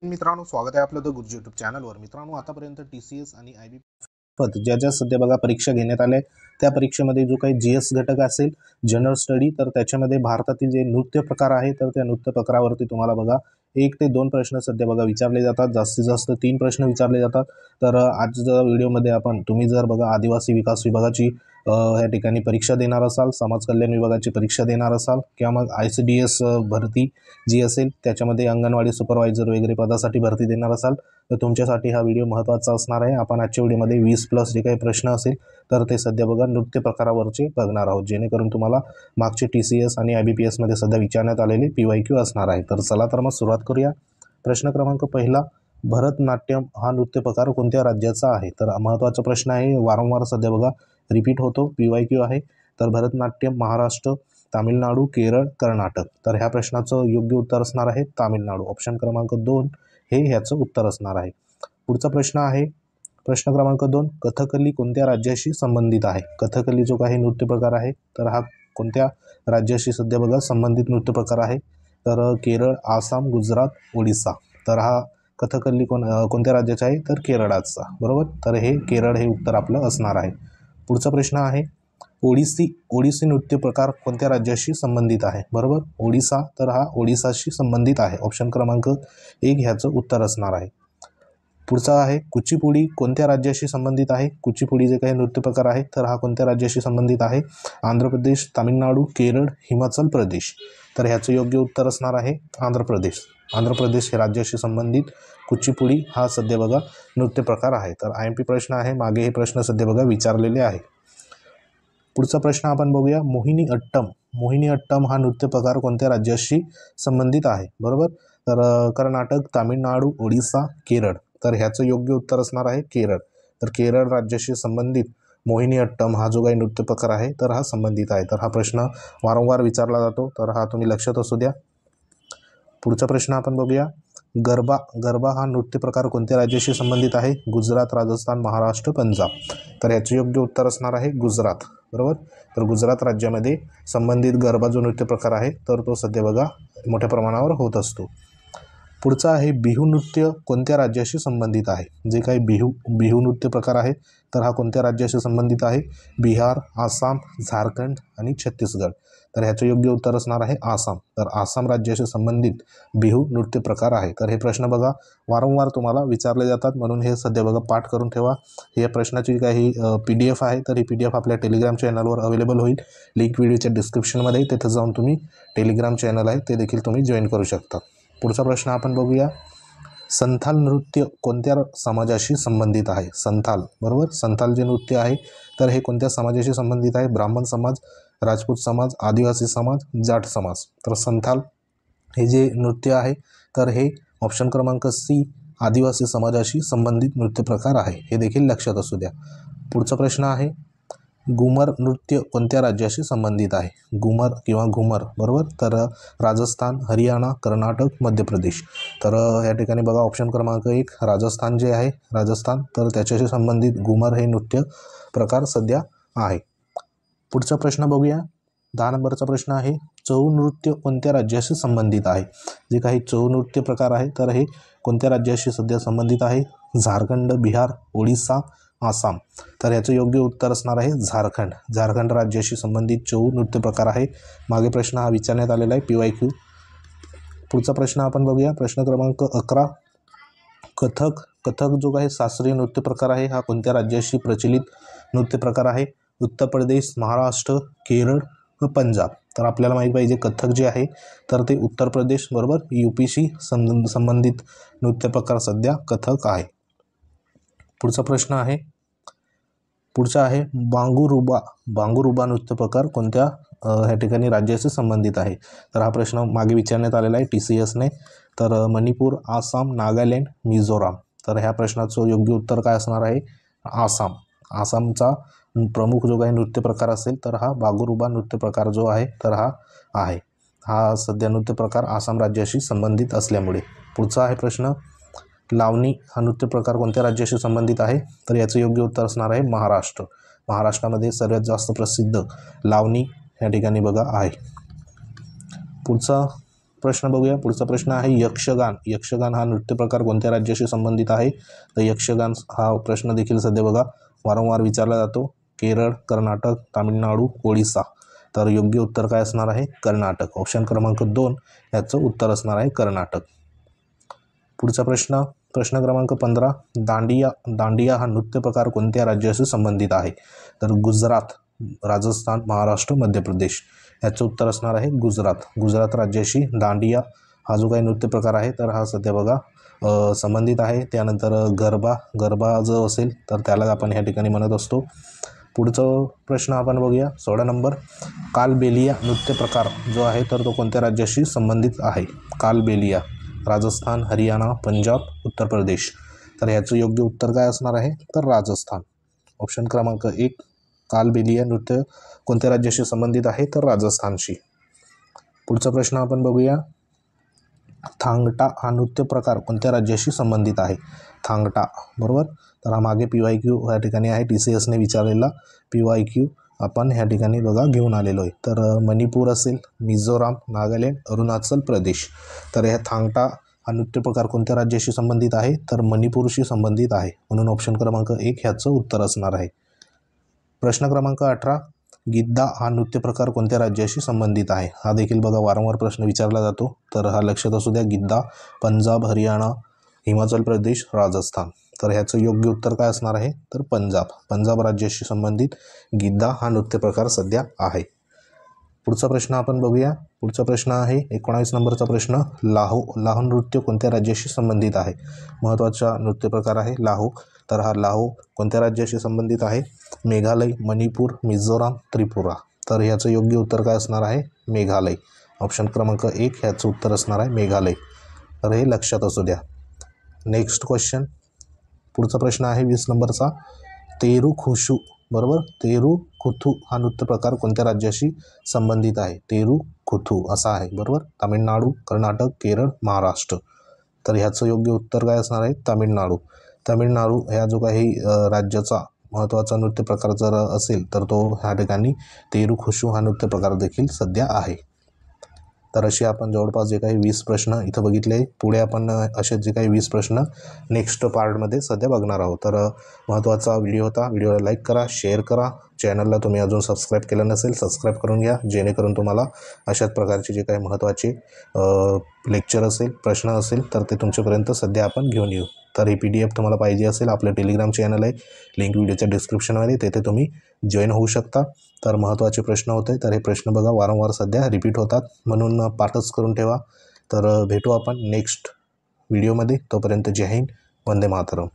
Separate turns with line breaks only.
मित्रांनो, स्वागत आहे आपलं द गुरुजी यूट्यूब चॅनलवर. मित्रांनो, आतापर्यंत TCS आणि IB ज्या सध्या बघा परीक्षा घेण्यात आल्या त्या परीक्षेमध्ये जो काही GS घटक असेल, जनरल स्टडी, तर त्याच्यामध्ये भारतातील जे नृत्य प्रकार आहे तर त्या नृत्य प्रकारावरती तुम्हाला बघा 1 ते 2 प्रश्न सध्या बघा विचारले जातात. जास्तीत जास्त 3 प्रश्न विचारले जातात. तर आजच्या व्हिडिओमध्ये आपण तुम्ही जर बघा आदिवासी विकास विभागाची ह्या ठिकाणी परीक्षा देणार असाल, समाज कल्याण विभागाची परीक्षा देणार असाल किंवा मग ICDS भरती जी असेल त्याच्यामध्ये अंगणवाडी सुपरवायझर वगैरे पदासाठी भरती देणार असाल तर तुमच्यासाठी हा व्हिडिओ महत्त्वाचा असणार आहे. आपण आजच्या व्हिडिओमध्ये 20+ जे काही प्रश्न असेल तर ते सध्या बघा नृत्य प्रकारावरचे बघणार आहोत, जेणेकरून तुम्हाला मागचे TCS आणि IBPS मध्ये सध्या विचारण्यात आलेले PYQ असणार आहे. तर चला तर मग सुरुवात करूया. प्रश्न क्रमांक पहिला, भरतनाट्यम हा नृत्य प्रकार कोणत्या राज्याचा आहे? तर महत्त्वाचा प्रश्न आहे, वारंवार सध्या बघा रिपीट होतो, PYQ आहे. तर भरतनाट्यम महाराष्ट्र, तामिळनाडू, केरळ, कर्नाटक. तर ह्या प्रश्नाचं योग्य उत्तर असणार आहे तामिळनाडू. ऑप्शन क्रमांक 2 हे ह्याचं उत्तर असणार आहे. पुढचा प्रश्न आहे प्रश्न क्रमांक 2, कथकली कोणत्या राज्याशी संबंधित आहे? कथकली जो काही नृत्य प्रकार आहे तर हा कोणत्या राज्याशी सध्या बघा संबंधित नृत्य प्रकार आहे? तर केरळ, आसाम, गुजरात, ओडिसा. तर हा कथकली कोणत्या राज्याचा आहे? तर केरळचा. बरोबर, तर हे केरळ हे उत्तर आपलं असणार आहे. पुढचा प्रश्न आहे, ओडिसी नृत्य प्रकार कोणत्या राज्याशी संबंधित आहे? बरोबर, ओडिसा. तर हा ओडिसाशी संबंधित आहे. ऑप्शन क्रमांक 1 ह्याचं उत्तर असणार आहे. पुढचा आहे, कुचिपुडी कोणत्या राज्याशी संबंधित आहे? कुचिपुडी जे काही नृत्य प्रकार आहे तर हा कोणत्या राज्याशी संबंधित आहे? आंध्र प्रदेश, तामिळनाडू, केरळ, हिमाचल प्रदेश. तर ह्याचं योग्य उत्तर असणार आहे आंध्र प्रदेश. आंध्र प्रदेश हे राज्याशी संबंधित कुचिपुडी हा सध्या बघा नृत्य प्रकार आहे. तर IMP प्रश्न आहे, मागे हे प्रश्न सध्या बघा विचारलेले आहे. पुढचा प्रश्न आपण बघूया, मोहिनीअट्टम हा नृत्य प्रकार कोणत्या राज्याशी संबंधित आहे? बरोबर, तर कर्नाटक, तामिळनाडू, ओडिसा, केरळ. तर ह्याचं योग्य उत्तर असणार आहे केरळ. तर केरळ राज्याशी संबंधित मोहिनीअट्टम हा जो काही नृत्य प्रकार आहे तर हा संबंधित आहे. तर हा प्रश्न वारंवार विचारला जातो, तर हा तुम्ही लक्षात असू द्या. पुढचा प्रश्न आपण बघूया, गरबा हा नृत्य प्रकार कोणत्या राज्याशी संबंधित आहे? गुजरात, राजस्थान, महाराष्ट्र, पंजाब. तर याचे योग्य उत्तर असणार आहे गुजरात. बरोबर, तर गुजरात राज्यामध्ये संबंधित गरबा जो नृत्य प्रकार आहे तर तो सध्या बघा मोठ्या प्रमाणावर होत असतो. पुढचा आहे, बिहू नृत्य कोणत्या राज्याशी संबंधित आहे? जे काही बिहू नृत्य प्रकार आहे तर हा कोणत्या राज्याशी संबंधित आहे? बिहार, आसाम, झारखंड आणि छत्तीसगड. तर ह्याचं योग्य उत्तर असणार आहे आसाम. तर आसाम राज्याशी संबंधित बिहू नृत्य प्रकार आहे. तर हे प्रश्न बघा वारंवार तुम्हाला विचारले जातात, म्हणून हे सध्या बघा पाठ करून ठेवा. या प्रश्नाची काही PDF आहे तर ही PDF आपल्या टेलिग्राम चॅनलवर अवेलेबल होईल. लिंक व्हिडिओच्या डिस्क्रिप्शनमध्ये, तिथं जाऊन तुम्ही टेलिग्राम चॅनल आहे ते देखील तुम्ही जॉईन करू शकता. पुढचा प्रश्न आपण बघूया, संथाल नृत्य कोणत्या समाजाशी संबंधित आहे? संथाल, बरोबर, संथाल जे नृत्य आहे तर हे कोणत्या समाजाशी संबंधित आहे? ब्राह्मण समाज, राजपूत समाज, आदिवासी समाज, जाट समाज. तर संथाल हे जे नृत्य आहे तर हे ऑप्शन क्रमांक C आदिवासी समाजाशी संबंधित नृत्य प्रकार आहे. हे देखील लक्षात असू द्या. पुढचा प्रश्न आहे, घुमर नृत्य कोणत्या राज्याशी संबंधित आहे? घुमर किंवा घुमर, बरोबर, तर राजस्थान, हरियाणा, कर्नाटक, मध्य प्रदेश. तर या ठिकाणी बघा ऑप्शन क्रमांक 1 राजस्थान जे आहे, राजस्थान, तर त्याच्याशी संबंधित घुमर हे नृत्य प्रकार सध्या आहे. पुढचा प्रश्न बघूया, 10 नंबरचा प्रश्न आहे, छऊ नृत्य कोणत्या राज्याशी संबंधित आहे? जे काही छऊ नृत्य प्रकार आहे तर हे कोणत्या राज्याशी सध्या संबंधित आहे? झारखंड, बिहार, ओडिसा, आसाम. तर याचं योग्य उत्तर असणार आहे झारखंड. झारखंड राज्याशी संबंधित छऊ नृत्य प्रकार आहे. मागे प्रश्न हा विचारण्यात आलेला आहे PYQ. पुढचा प्रश्न आपण बघूया, प्रश्न क्रमांक 11, कथक जो काही शास्त्रीय नृत्य प्रकार आहे हा कोणत्या राज्याशी प्रचलित नृत्य प्रकार आहे? उत्तर प्रदेश, महाराष्ट्र, केरळ व पंजाब. तर आपल्याला माहीत पाहिजे कथक जे आहे तर ते उत्तर प्रदेश, बरोबर, UPशी संबंधित नृत्य प्रकार सध्या कथक आहे. पुढचा प्रश्न आहे, बांगुरुबा नृत्य प्रकार कोणत्या ह्या ठिकाणी राज्याशी संबंधित आहे? तर हा प्रश्न मागे विचारण्यात आलेला आहे TCSने. तर मणिपूर, आसाम, नागालँड, मिझोराम. तर ह्या प्रश्नाचं योग्य उत्तर काय असणार आहे? आसाम. आसामचा प्रमुख जो काही नृत्य प्रकार असेल तर हा बागुरुबा नृत्य प्रकार जो आहे तर हा आहे. हा सध्या नृत्य प्रकार आसाम राज्याशी संबंधित असल्यामुळे. पुढचा आहे प्रश्न, लावणी हा नृत्य प्रकार कोणत्या राज्याशी संबंधित आहे? तर याचं योग्य उत्तर असणार आहे महाराष्ट्र. महाराष्ट्रामध्ये सर्वात जास्त प्रसिद्ध लावणी या ठिकाणी बघा आहे. पुढचा प्रश्न बघूया. पुढचा प्रश्न आहे यक्षगान. यक्षगान हा नृत्य प्रकार कोणत्या राज्याशी संबंधित आहे? तर यक्षगान हा प्रश्न देखील सध्या बघा वारंवार विचारला जातो. केरळ, कर्नाटक, तामिळनाडू, ओडिसा. तर योग्य उत्तर काय असणार आहे? कर्नाटक. ऑप्शन क्रमांक 2 याचं उत्तर असणार आहे कर्नाटक. पुढचा प्रश्न क्रमांक 15. दांडिया हा नृत्य प्रकार कोणत्या राज्याशी संबंधित आहे? तर गुजरात, राजस्थान, महाराष्ट्र, मध्य प्रदेश. याचं उत्तर असणार आहे गुजरात राज्याशी दांडिया हा जो काही नृत्य प्रकार आहे तर हा सध्या बघा संबंधित आहे. त्यानंतर गरबा जो असेल तर त्याला आपण ह्या ठिकाणी म्हणत असतो. पुढचं प्रश्न आपण बघूया 16 नंबर. कालबेलिया नृत्य प्रकार जो आहे तर तो कोणत्या राज्याशी संबंधित आहे? कालबेलिया, राजस्थान, हरियाणा, पंजाब, उत्तर प्रदेश. तर ह्याचं योग्य उत्तर काय असणार आहे? तर राजस्थान. ऑप्शन क्रमांक 1 कालबेलिया नृत्य कोणत्या राज्याशी संबंधित आहे? तर राजस्थानशी. पुढचा प्रश्न आपण बघूया. थांगटा हा नृत्य प्रकार कोणत्या राज्याशी संबंधित आहे? थांगटा, बरोबर. तर हा मागे PYQ या ठिकाणी आहे, TCSने विचारलेला PYQ आपण ह्या ठिकाणी बघा घेऊन आलेलो आहे. तर मणिपूर असेल, मिझोराम, नागालँड, अरुणाचल प्रदेश. तर ह्या थांगटा हा नृत्य प्रकार कोणत्या राज्याशी संबंधित आहे? तर मणिपूरशी संबंधित आहे. म्हणून ऑप्शन क्रमांक 1 ह्याचं उत्तर असणार आहे. प्रश्न क्रमांक 18. गिद्दा हा नृत्य प्रकार कोणत्या राज्याशी संबंधित आहे? हा देखील बघा वारंवार प्रश्न विचारला जातो. तर हा लक्षात असू द्या. गिद्दा पंजाब, हरियाणा, हिमाचल प्रदेश, राजस्थान. तर ह्याचं योग्य उत्तर काय असणार आहे? तर पंजाब राज्याशी संबंधित गिद्दा हा नृत्य प्रकार सध्या आहे. पुढचा प्रश्न आपण बघूया. पुढचा प्रश्न आहे 19 नंबरचा प्रश्न. लाहो नृत्य कोणत्या राज्याशी संबंधित आहे? महत्त्वाचा नृत्य प्रकार आहे लाहो. तर हा लाहो कोणत्या राज्याशी संबंधित आहे? मेघालय, मणिपूर, मिझोराम, त्रिपुरा. तर ह्याचं योग्य उत्तर काय असणार आहे? मेघालय. ऑप्शन क्रमांक 1 ह्याचं उत्तर असणार आहे मेघालय. तर हे लक्षात असू द्या. Next question. पुढचा प्रश्न आहे 20 नंबरचा. तेरुखुशू, बरोबर. तेरुखुथू हा नृत्य प्रकार कोणत्या राज्याशी संबंधित आहे? तेरुखुथू असा आहे, बरोबर. तामिळनाडू, कर्नाटक, केरळ, महाराष्ट्र. तर ह्याचं योग्य उत्तर काय असणार आहे? तामिळनाडू ह्या जो काही राज्याचा महत्त्वाचा नृत्य प्रकार जर असेल तर तो ह्या ठिकाणी तेरुखुशू हा नृत्य प्रकार देखील सध्या आहे. तर असे आपण जवळपास जे काही 20 प्रश्न इथं बघितले. पुढे आपण असे जे काही 20 प्रश्न नेक्स्ट पार्टमध्ये सध्या बघणार आहोत. तर महत्त्वाचा व्हिडिओ होता. व्हिडिओला लाईक करा, शेअर करा. चॅनलला तुम्ही अजून सबस्क्राईब केलं नसेल सबस्क्राईब करून घ्या, जेणेकरून तुम्हाला अशाच प्रकारचे जे काही महत्त्वाचे लेक्चर असेल, प्रश्न असेल तर ते तुमच्यापर्यंत सध्या आपण घेऊन येऊ. तर ही PDF तुम्हाला पाहिजे असेल, आपलं टेलिग्राम चॅनल आहे, लिंक व्हिडिओच्या डिस्क्रिप्शनमध्ये, तेथे तुम्ही जॉईन होऊ शकता. तर महत्त्वाचे प्रश्न होते. तर हे प्रश्न बघा वारंवार सध्या रिपीट होतात, म्हणून पाठच करून ठेवा. तर भेटू आपण नेक्स्ट व्हिडिओमध्ये. तोपर्यंत जय हिंद, वंदे मातरम.